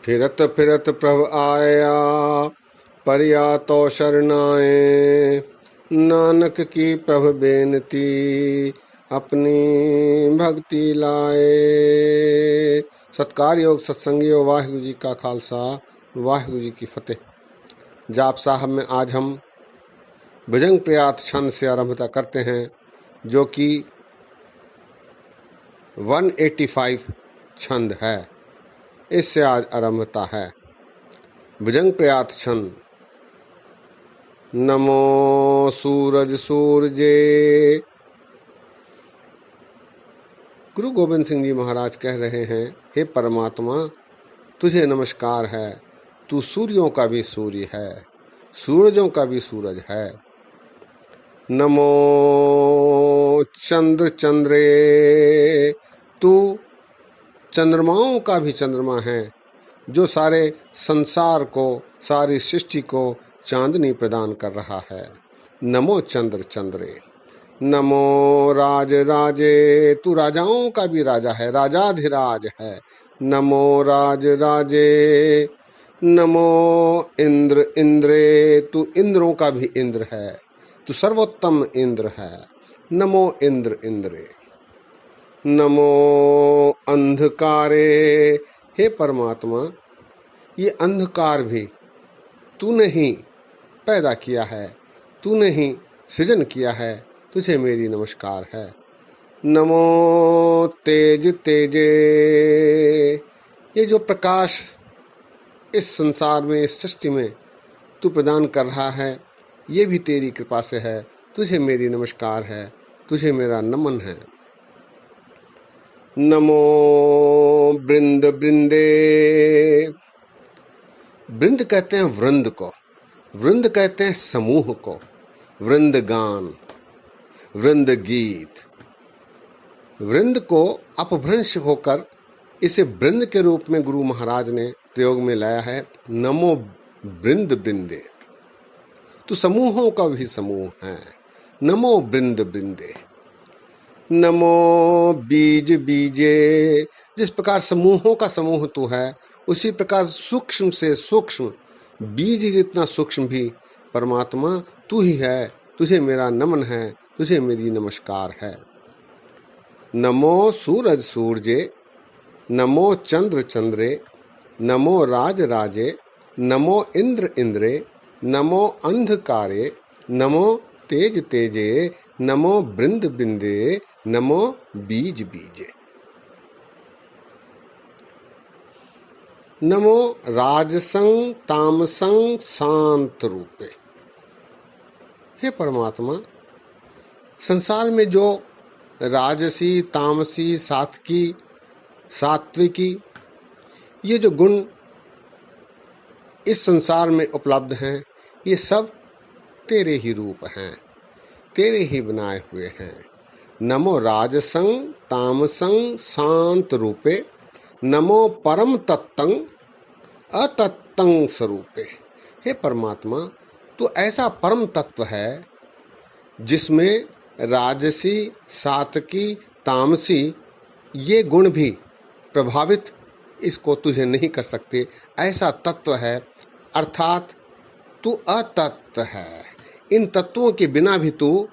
फिरत फिरत प्रभ आया, परिया तो शरणाए। नानक की प्रभ बेनती, अपनी भक्ति लाए। सत्कारयोग सत्संगियों, वाहिगुरु जी का खालसा, वाहिगुरु जी की फतेह। जाप साहब में आज हम भुजंग प्रयात छंद से आरंभता करते हैं, जो कि 185 छंद है। इससे आज आरंभता है भुजंग प्रयात छंद। नमो सूरज सूरजे। गुरु गोविंद सिंह जी महाराज कह रहे हैं, हे परमात्मा तुझे नमस्कार है, तू सूर्यों का भी सूर्य है, सूरजों का भी सूरज है। नमो चंद्र चंद्रे, तू चंद्रमाओं का भी चंद्रमा है, जो सारे संसार को, सारी सृष्टि को चांदनी प्रदान कर रहा है। नमो चंद्र चंद्रे। नमो राज राजे, तू राजाओं का भी राजा है, राजाधिराज है। नमो राज राजे। नमो इंद्र इंद्रे, तू इंद्रों का भी इंद्र है, तू सर्वोत्तम इंद्र है। नमो इंद्र इंद्रे। नमो अंधकारे, हे परमात्मा ये अंधकार भी तूने ही पैदा किया है, तूने ही सृजन किया है, तुझे मेरी नमस्कार है। नमो तेज तेजे, ये जो प्रकाश इस संसार में, इस सृष्टि में तू प्रदान कर रहा है, ये भी तेरी कृपा से है, तुझे मेरी नमस्कार है, तुझे मेरा नमन है। नमो वृंद वृंदे, वृंद कहते हैं वृंद को, वृंद कहते हैं समूह को, वृंद गान, वृंद गीत। वृंद को अपभ्रंश होकर इसे वृंद के रूप में गुरु महाराज ने प्रयोग में लाया है। नमो वृंद वृंदे, तू समूहों का भी समूह है। नमो वृंद वृंदे। नमो बीज बीजे, जिस प्रकार समूहों का समूह तू है, उसी प्रकार सूक्ष्म से सूक्ष्म बीज जितना सूक्ष्म भी परमात्मा तू ही है, तुझे मेरा नमन है, तुझे मेरी नमस्कार है। नमो सूरज सूरजे, नमो चंद्र चंद्रे, नमो राज राजे, नमो इंद्र इंद्रे, नमो अंधकारे, नमो तेज तेजे, नमो वृंद वृंदे, नमो बीज बीजे। नमो राजसं तामसं शांत रूपे, हे परमात्मा संसार में जो राजसी तामसी सात्विकी सात्विकी ये जो गुण इस संसार में उपलब्ध हैं, ये सब तेरे ही रूप हैं, तेरे ही बनाए हुए हैं। नमो राजसं तामसं शांत रूपे, नमो परम तत्तं अतत्तं स्वरूपे। हे परमात्मा तू ऐसा परम तत्व है जिसमें राजसी सात्विकी तामसी ये गुण भी प्रभावित इसको तुझे नहीं कर सकते, ऐसा तत्व है। अर्थात तू अतत्व है, इन तत्वों के बिना भी तू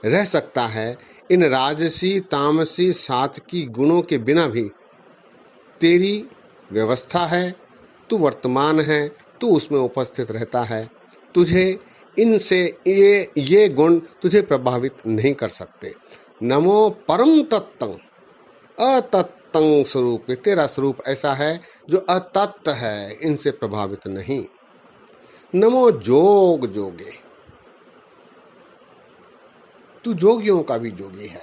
रह सकता है। इन राजसी तामसी सात्विकी गुणों के बिना भी तेरी व्यवस्था है, तू वर्तमान है, तू उसमें उपस्थित रहता है। तुझे इनसे ये गुण तुझे प्रभावित नहीं कर सकते। नमो परम तत्तं अतत्तं स्वरूप, तेरा स्वरूप ऐसा है जो अतत्व है, इनसे प्रभावित नहीं। नमो जोग जोगे, तू जोगियों का भी जोगी है,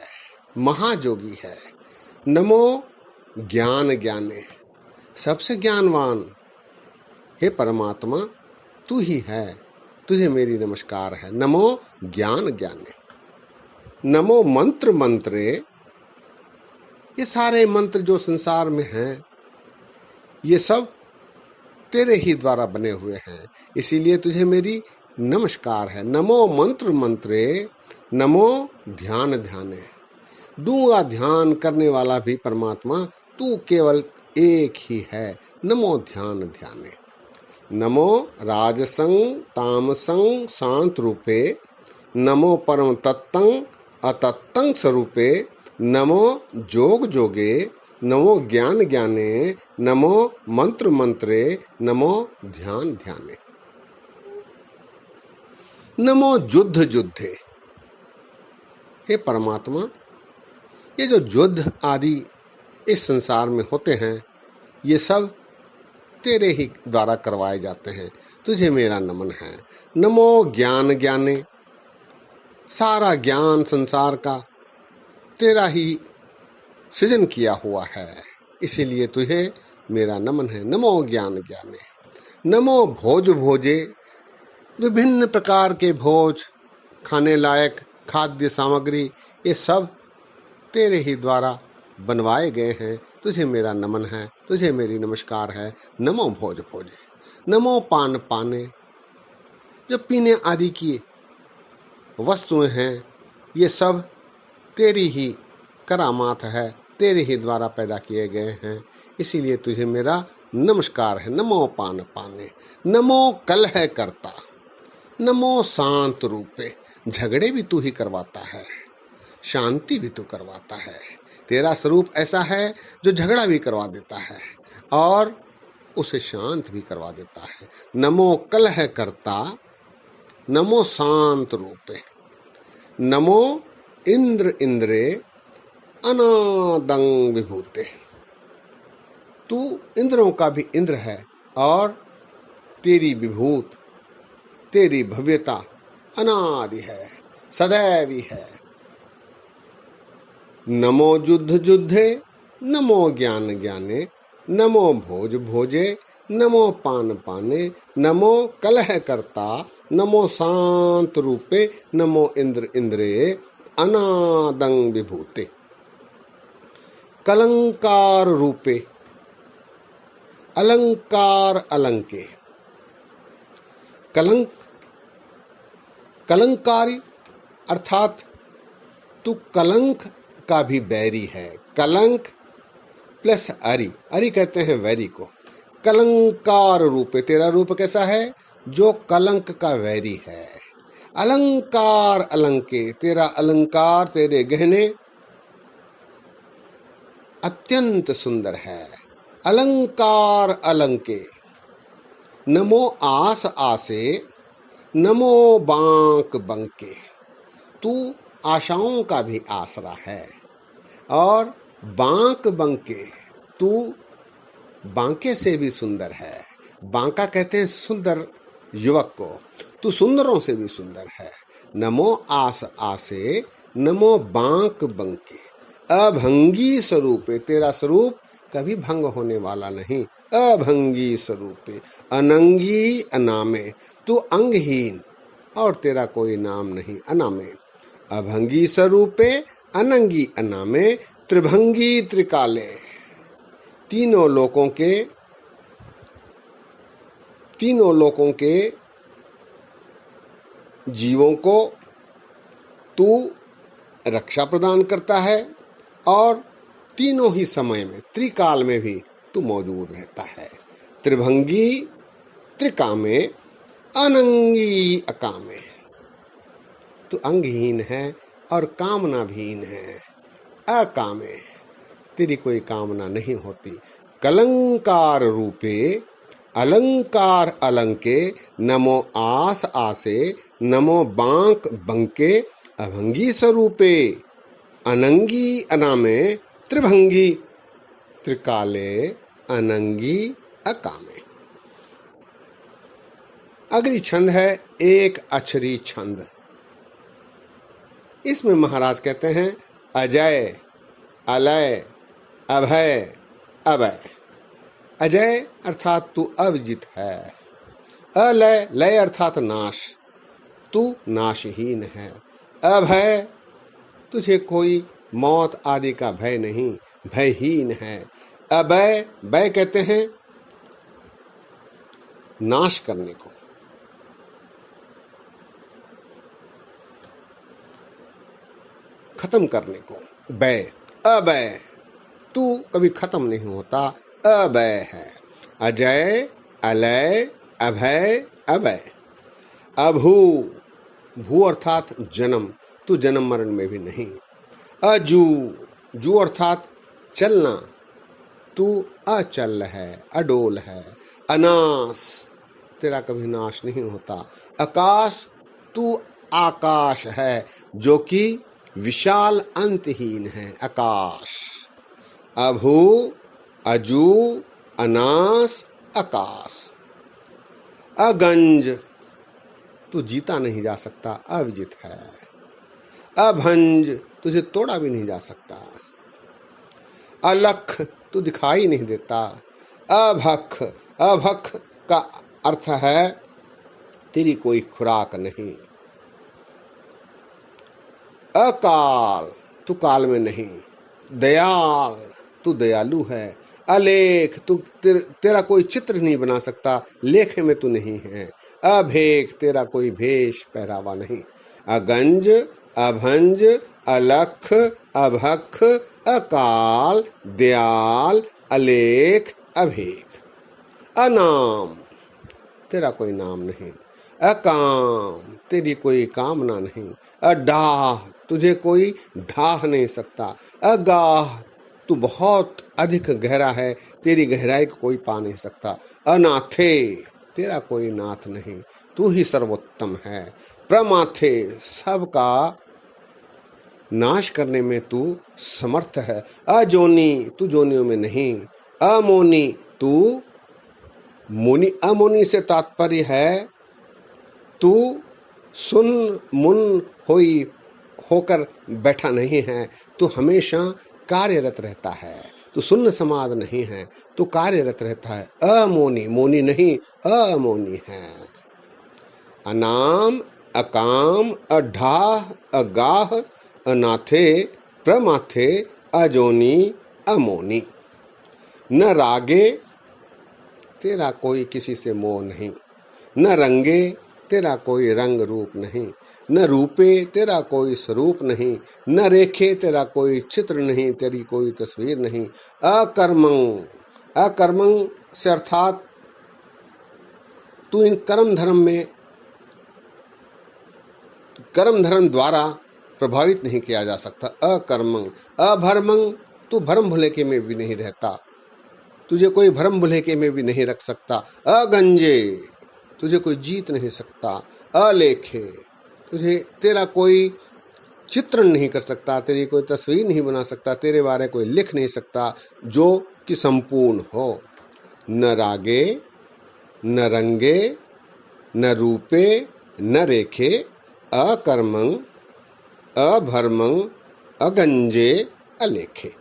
महाजोगी है। नमो ज्ञान ज्ञाने, सबसे ज्ञानवान हे परमात्मा तू ही है, तुझे मेरी नमस्कार है। नमो ज्ञान ज्ञाने। नमो मंत्र मंत्रे, ये सारे मंत्र जो संसार में हैं, ये सब तेरे ही द्वारा बने हुए हैं, इसीलिए तुझे मेरी नमस्कार है। नमो मंत्र मंत्रे, नमो ध्यान ध्याने, दूंगा ध्यान करने वाला भी परमात्मा तू केवल एक ही है। नमो ध्यान ध्याने। नमो राजसं तामसं शांत रूपे, नमो परम तत्तं अतत्तं स्वरूपे, नमो जोग जोगे, नमो ज्ञान ज्ञाने, नमो मंत्र मंत्रे, नमो ध्यान ध्याने। नमो युद्ध युद्धे। हे परमात्मा, ये जो युद्ध आदि इस संसार में होते हैं, ये सब तेरे ही द्वारा करवाए जाते हैं। तुझे मेरा नमन है। नमो ज्ञान ज्ञाने। सारा ज्ञान संसार का तेरा ही सृजन किया हुआ है, इसीलिए तुझे मेरा नमन है। नमो ज्ञान ज्ञाने। नमो भोज भोजे। विभिन्न प्रकार के भोज, खाने लायक खाद्य सामग्री, ये सब तेरे ही द्वारा बनवाए गए हैं। तुझे मेरा नमन है, तुझे मेरी नमस्कार है। नमो भोज भोजे। नमो पान पाने। जो पीने आदि की वस्तुएं हैं, ये सब तेरी ही करामात है, तेरे ही द्वारा पैदा किए गए हैं, इसीलिए तुझे मेरा नमस्कार है। नमो पान पाने। नमो कलह करता। नमो शांत रूपे। झगड़े भी तू ही करवाता है, शांति भी तू करवाता है। तेरा स्वरूप ऐसा है जो झगड़ा भी करवा देता है और उसे शांत भी करवा देता है। नमो कलह करता। नमो शांत रूपे। नमो इंद्र इंद्रे अनादं विभूते। तू इंद्रों का भी इंद्र है और तेरी विभूत, तेरी भव्यता अनादि है, सदैवी है। नमो युद्ध युद्धे, नमो ज्ञान ज्ञाने, नमो भोज भोजे, नमो पान पाने, नमो कलह करता, नमो शांत रूपे, नमो इंद्र इंद्रे अनादं विभूते। कलंकार रूपे। अलंकार अलंके। कलंक कलंकारी अर्थात तू कलंक का भी बैरी है। कलंक प्लस अरि, अरि कहते हैं वैरी को। कलंकार रूपे, तेरा रूप कैसा है? जो कलंक का वैरी है। अलंकार अलंके, तेरा अलंकार, तेरे गहने अत्यंत सुंदर है। अलंकार अलंके। नमो आस आसे, नमो बांक बंके। तू आशाओं का भी आसरा है और बांक बंके, तू बांके से भी सुंदर है। बांका कहते हैं सुंदर युवक को, तू सुंदरों से भी सुंदर है। नमो आस आसे, नमो बांक बंके। अभंगी स्वरूपे, तेरा स्वरूप कभी भंग होने वाला नहीं। अभंगी स्वरूपे। अनंगी अनामे, तू अंगहीन और तेरा कोई नाम नहीं। अनामे। अभंगी स्वरूपे, अनंगी अनामे, त्रिभंगी त्रिकाले। तीनों लोकों के जीवों को तू रक्षा प्रदान करता है और तीनों ही समय में, त्रिकाल में भी तू मौजूद रहता है। त्रिभंगी त्रिकामे, अनंगी अकामे। तू अंगहीन है और कामना भीन है। अकामे, तेरी कोई कामना नहीं होती। कलंकार रूपे, अलंकार अलंके, नमो आस आसे, नमो बांक बंके। अभंगी स्वरूपे, अनंगी अनामे, त्रिभंगी त्रिकाले, अनंगी अकामे। अगली छंद है एक अक्षरी छंद। इसमें महाराज कहते हैं अजय, अलय, अभय, अभय। अजय अर्थात तू अविजित है। अलय, लय अर्थात नाश, तू नाशहीन है। अभय, तुझे कोई मौत आदि का भय नहीं, भयहीन है। अभय, भय कहते हैं नाश करने को। खत्म करने को। भय, अभय, तू कभी खत्म नहीं होता, अभय है। अजय, अलय, अभय, अभय। अभू, भू अर्थात जन्म, तू जन्म मरण में भी नहीं। अजू, जू अर्थात चलना, तू अचल है, अडोल है। अनास, तेरा कभी नाश नहीं होता। आकाश, तू आकाश है जो कि विशाल अंतहीन है, आकाश। अभू, अजू, अनास, आकाश। अगंज, तू जीता नहीं जा सकता, अविजित है। अभंज, तुझे तोड़ा भी नहीं जा सकता। अलख, तू दिखाई नहीं देता। अभख, अभख का अर्थ है तेरी कोई खुराक नहीं। अकाल, तू काल में नहीं। दयाल, तू दयालु है। अलेख, तू तेरा कोई चित्र नहीं बना सकता, लेख में तू नहीं है। अभेख, तेरा कोई भेष पहरावा नहीं। अगंज, अभंज, अलख, अभख, अकाल, दयाल, अलेख, अभेख। अनाम, तेरा कोई नाम नहीं। अकाम, तेरी कोई कामना नहीं। अडाह, तुझे कोई ढाह नहीं सकता। अगाह, तू बहुत अधिक गहरा है, तेरी गहराई को कोई पा नहीं सकता। अनाथे, तेरा कोई नाथ नहीं, तू ही सर्वोत्तम है। प्रमाथे, सबका नाश करने में तू समर्थ है। अजोनी, तू जोनियों में नहीं। अमोनी, तू मुनि, अमुनि से तात्पर्य है तू सुन मुन होई होकर बैठा नहीं है, तू हमेशा कार्यरत रहता है। तू सुन्न समाद नहीं है, तू कार्यरत रहता है। अमोनी, मोनी नहीं, अमोनी है। अनाम, अकाम, अढाह, अगाह, अनाथे, प्रमाथे, अजोनी, अमोनी। न रागे, तेरा कोई किसी से मोह नहीं। न रंगे, तेरा कोई रंग रूप नहीं। न रूपे, तेरा कोई स्वरूप नहीं। न रेखे, तेरा कोई चित्र नहीं, तेरी कोई तस्वीर नहीं। अकर्मं, अकर्मं से अर्थात तू इन कर्म धर्म द्वारा प्रभावित नहीं किया जा सकता। अकर्मं। अभर्मं, तू भरम भुलेखे में भी नहीं रहता, तुझे कोई भरम भुलेखे में भी नहीं रख सकता। अगंजे, तुझे कोई जीत नहीं सकता। अलेखे, तेरा कोई चित्रण नहीं कर सकता, तेरी कोई तस्वीर नहीं बना सकता, तेरे बारे कोई लिख नहीं सकता जो कि संपूर्ण हो। न रागे, न रंगे, न रूपे, न रेखे, अकर्मं, अभर्मं, अगंजे, अलेखे।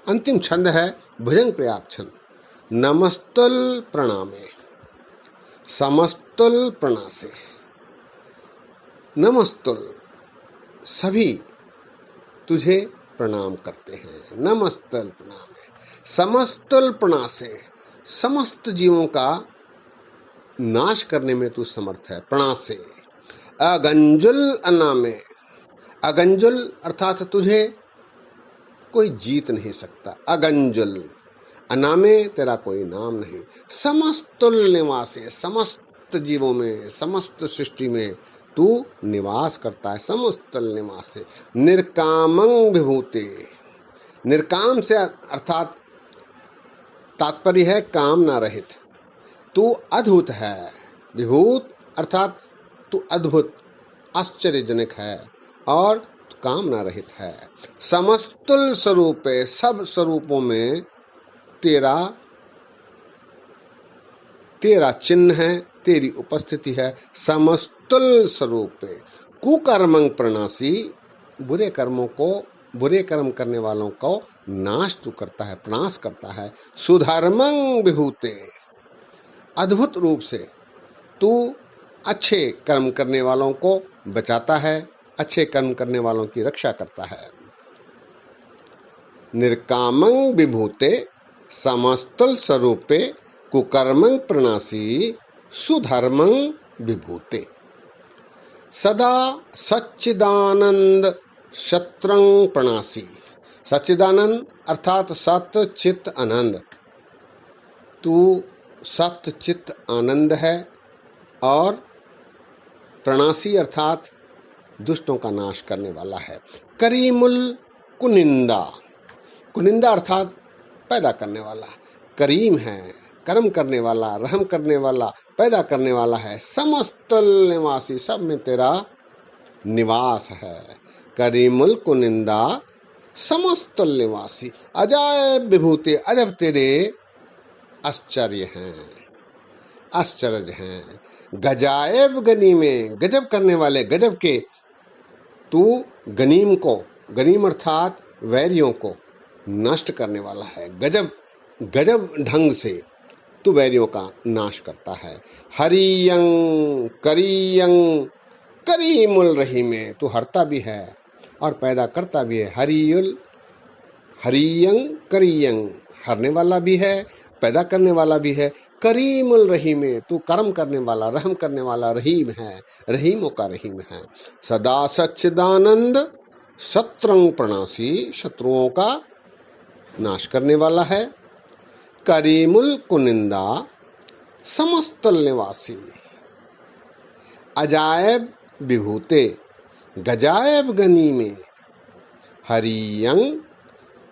अंतिम छंद है भुजंग प्रयाग छंद। नमस्तुल प्रणामे, समस्तुल प्रणासे। नमस्तुल, सभी तुझे प्रणाम करते हैं। नमस्तुल प्रणामे, समस्तुल प्रणासे, समस्त जीवों का नाश करने में तू समर्थ है। प्रणासे। अगंजुल अनामे, अगंजुल अर्थात तुझे कोई जीत नहीं सकता। अगंजुल। अनामे, तेरा कोई नाम नहीं। समस्तुल निवासे, समस्त जीवों में, समस्त सृष्टि में तू निवास करता है। समस्तुल निवासे। निर्कामं विभूते, निर्काम से अर्थात तात्पर्य है कामना रहित, तू अद्भुत है। विभूत अर्थात तू अद्भुत आश्चर्यजनक है और कामना रहित है। समस्तुल स्वरूपे, सब स्वरूपों में तेरा चिन्ह है, तेरी उपस्थिति है। समस्तुल स्वरूपे। कुकर्मं प्रणासी, बुरे कर्म करने वालों को नाश तू करता है, प्रणाश करता है। सुधर्मं विभूते, अद्भुत रूप से तू अच्छे कर्म करने वालों को बचाता है, अच्छे कर्म करने वालों की रक्षा करता है। निर्कामं विभूते, समस्तुल स्वरूपे, कुकर्मं प्रणासी, सुधर्मं विभूते। सदा सच्चिदानंद शत्रं प्रणासी। सच्चिदानंद अर्थात सत चित आनंद, तू सत्य चित्त आनंद है और प्रणासी अर्थात दुष्टों का नाश करने वाला है। करीमुल कुनिंदा, कुनिंदा अर्थात पैदा करने वाला। करीम है, कर्म करने वाला, रहम करने वाला, पैदा करने वाला है। समस्त निवासी, सब में तेरा निवास है। करीमुल कुनिंदा समस्त निवासी, अजायब विभूति, अजब तेरे आश्चर्य हैं, आश्चर्य हैं। गजायब गनी में, गजब करने वाले, गजब के तू गनीम को, गनीम अर्थात वैरियों को नष्ट करने वाला है। गजब गजब ढंग से तू वैरियों का नाश करता है। हरियंग करियंग करीमुल रहीमे, तू हरता भी है और पैदा करता भी है। हरियुल हरियंग करियंग, हरने वाला भी है, पैदा करने वाला भी है। करीमुल रहीमे, तू कर्म करने वाला, रहम करने वाला रहीम है, रहीमों का रहीम है। सदा सच्चिदानंद शत्रंग प्रणासी, शत्रुओं का नाश करने वाला है। करीमुल कुनिंदा समस्त निवासी, अजायब विभूते, गजायब गनी में। हरियंग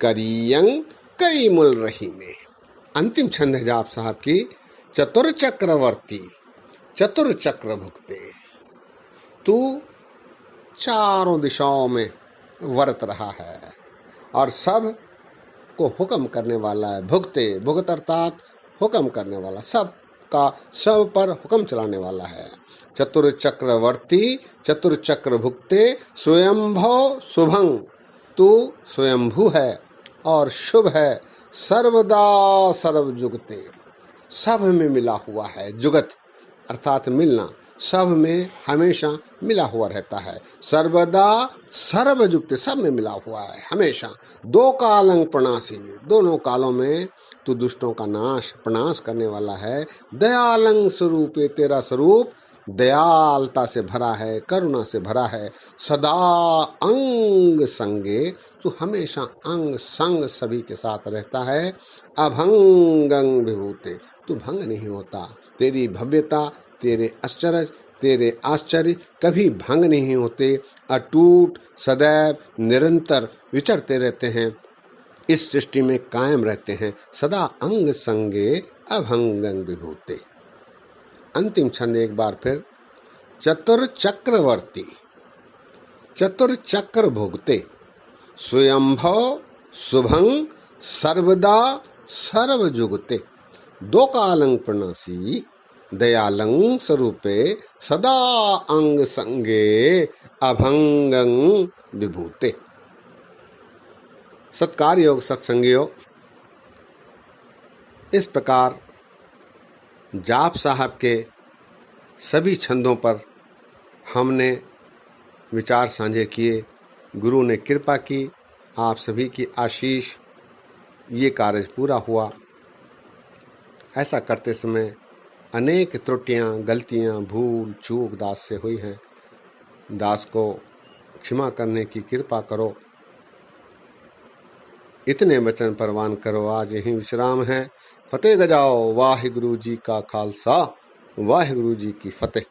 करियंग करीमुल रहीमे। अंतिम छंद है जाप साहब की। चतुर चक्रवर्ती, चतुर चक्र भुगते, तू चारों दिशाओं में वर्त रहा है और सब को हुक्म करने वाला है। भुगते, भुगत अर्थात हुक्म करने वाला, सब का सब पर हुक्म चलाने वाला है। चतुर चक्रवर्ती, चतुर चक्र भुगते, स्वयंभव शुभंग, तू स्वयंभू है और शुभ है। सर्वदा सर्व जुगते, सब में मिला हुआ है। जुगत अर्थात मिलना, सब में हमेशा मिला हुआ रहता है। सर्वदा सर्वयुक्त, सब में मिला हुआ है हमेशा। दो कालंग प्रणासी, दोनों कालों में तू दुष्टों का नाश प्रणाश करने वाला है। दयालंग स्वरूप, तेरा स्वरूप दयालता से भरा है, करुणा से भरा है। सदा अंग संगे, तू हमेशा अंग संग सभी के साथ रहता है। अभंगंग विभूते, तू भंग नहीं होता। तेरी भव्यता, तेरे आश्चर्य कभी भंग नहीं होते। अटूट सदैव निरंतर विचरते रहते हैं, इस सृष्टि में कायम रहते हैं। सदा अंग संगे अभंगंग विभूते। अंतिम छंद एक बार फिर। चतुर चक्रवर्ती, चतुर चक्र भोगते, स्वयंभव शुभंग सर्वदा सर्वजुगते। दो कालंग प्रणासी, दयालंग स्वरूपे, सदा अंग संगे अभंगंग विभूते। सत्कार योग सत्संगियों, इस प्रकार जाप साहब के सभी छंदों पर हमने विचार साझे किए। गुरु ने कृपा की, आप सभी की आशीष, ये कार्य पूरा हुआ। ऐसा करते समय अनेक त्रुटियां, गलतियां, भूल चूक दास से हुई हैं। दास को क्षमा करने की कृपा करो। इतने वचन परवान करो। आज यहीं विश्राम है। फतेह गजाओ। वाहिगुरु जी का खालसा, वाहिगुरु जी की फतेह।